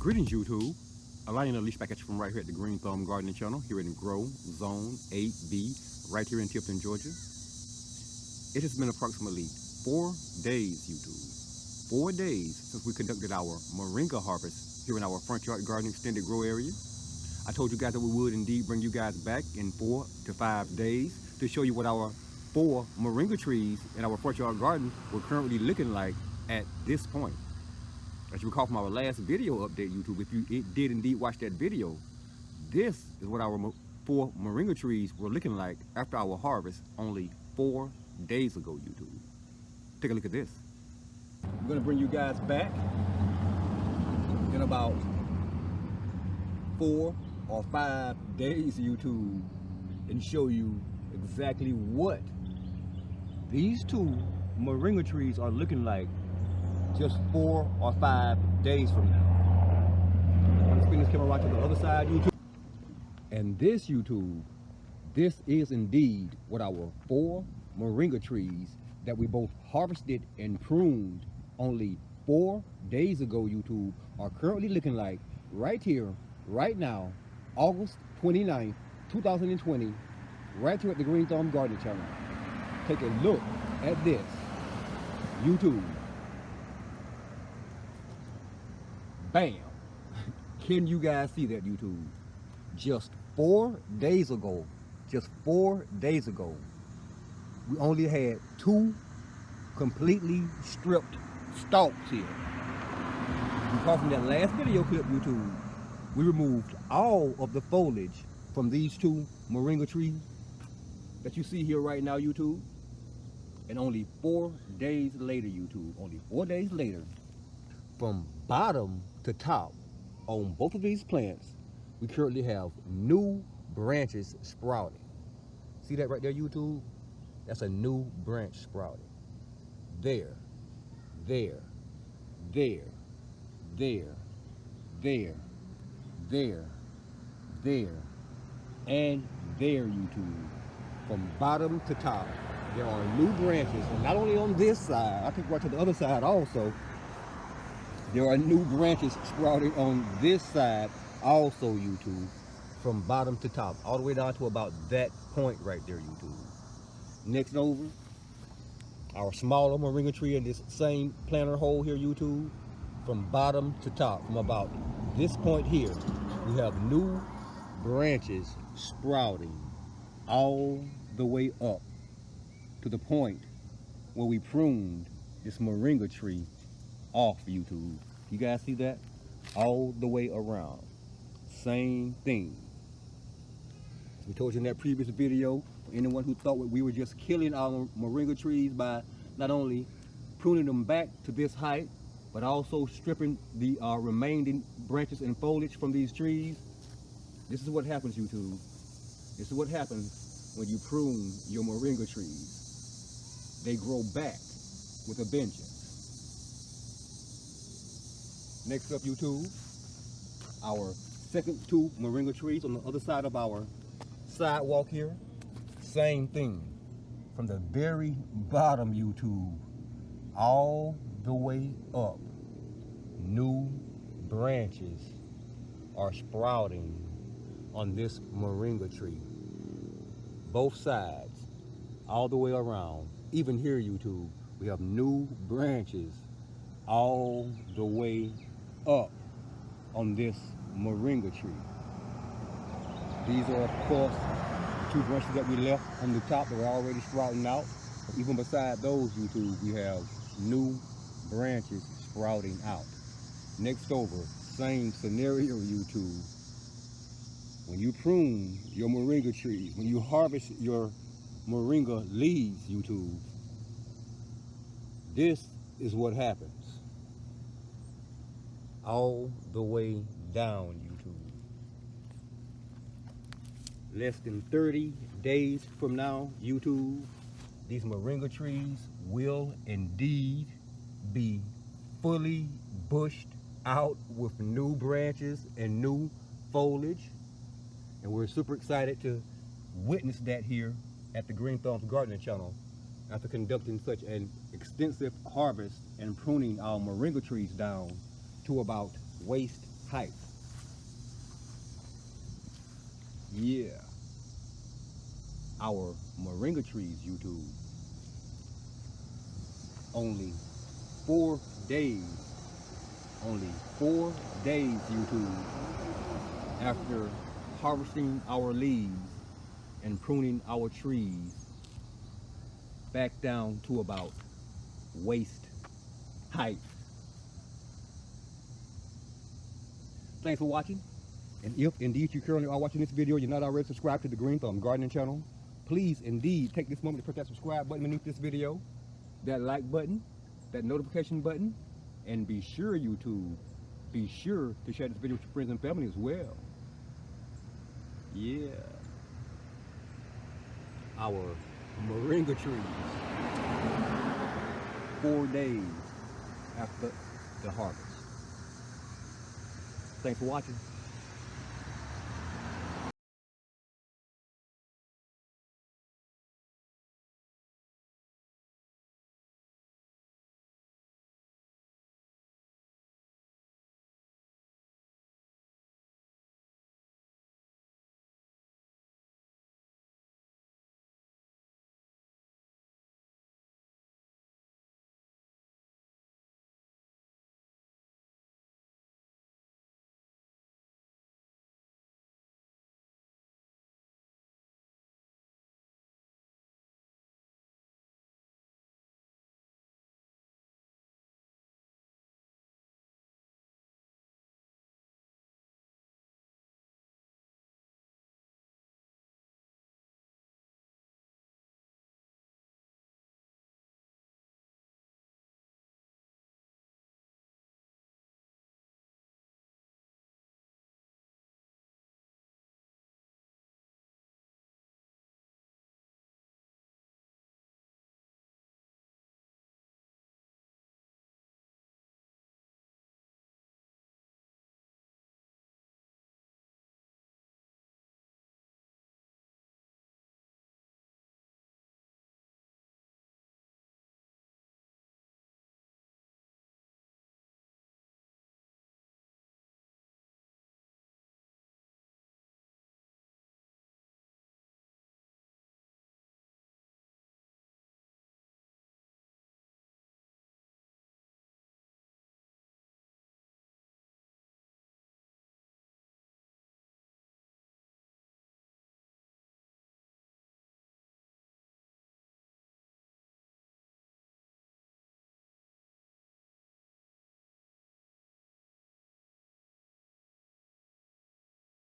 Greetings YouTube, Alliance Unleashed back at you from right here at the Green Thumb Gardening Channel here in Grow Zone 8B right here in Tifton, Georgia. It has been approximately 4 days, YouTube, 4 days since we conducted our Moringa harvest here in our front yard garden extended grow area. I told you guys that we would indeed bring you guys back in 4 to 5 days to show you what our 4 Moringa trees in our front yard garden were currently looking like at this point. As you recall from our last video update, YouTube, if you did indeed watch that video, this is what our 4 Moringa trees were looking like after our harvest only 4 days ago, YouTube. Take a look at this. I'm gonna bring you guys back in about 4 or 5 days, YouTube, and show you exactly what these 2 Moringa trees are looking like just 4 or 5 days from now. I'm gonna spin this camera right to the other side, YouTube. And this, YouTube, this is indeed what our 4 Moringa trees that we both harvested and pruned only 4 days ago, YouTube, are currently looking like right here, right now, August 29th, 2020, right here at the Green Thumb Gardening Channel. Take a look at this, YouTube. Bam! Can you guys see that, YouTube? Just 4 days ago, we only had 2 completely stripped stalks here. Because from that last video clip, YouTube, we removed all of the foliage from these 2 Moringa trees that you see here right now, YouTube. And only 4 days later, YouTube, only 4 days later, from bottom to top on both of these plants, we currently have new branches sprouting. See that right there, YouTube? That's a new branch sprouting. There, there, there, there, there, there, there, and there, YouTube. From bottom to top, there are new branches, and not only on this side, I think right to the other side also, there are new branches sprouting on this side also, YouTube, from bottom to top, all the way down to about that point right there, YouTube. Next over, our smaller Moringa tree in this same planter hole here, YouTube, from bottom to top, from about this point here, we have new branches sprouting all the way up to the point where we pruned this Moringa tree off, YouTube. You guys see that? All the way around. Same thing. As we told you in that previous video, for anyone who thought we were just killing our Moringa trees by not only pruning them back to this height, but also stripping the remaining branches and foliage from these trees. This is what happens, YouTube. This is what happens when you prune your Moringa trees. They grow back with a vengeance. Next up, YouTube, our second 2 Moringa trees on the other side of our sidewalk here. Same thing. From the very bottom, YouTube, all the way up, new branches are sprouting on this Moringa tree. Both sides, all the way around. Even here, YouTube, we have new branches all the way up on this Moringa tree. These are, of course, 2 branches that we left on the top that were already sprouting out. But even beside those, YouTube, we have new branches sprouting out. Next over, same scenario, YouTube. When you prune your Moringa trees, when you harvest your Moringa leaves, YouTube, this is what happens. All the way down, YouTube. Less than 30 days from now, YouTube, these Moringa trees will indeed be fully bushed out with new branches and new foliage. And we're super excited to witness that here at the Green Thumb's Gardening Channel after conducting such an extensive harvest and pruning our Moringa trees down to about waist height. Yeah. Our moringa trees, YouTube. Only 4 days. Only 4 days, YouTube, after harvesting our leaves and pruning our trees back down to about waist height. Thanks for watching. And if indeed you currently are watching this video, you're not already subscribed to the Green Thumb Gardening channel, please indeed take this moment to press that subscribe button beneath this video, that like button, that notification button, and be sure, YouTube, be sure to share this video with your friends and family as well. Yeah. Our moringa trees, 4 days after the harvest. Thanks for watching.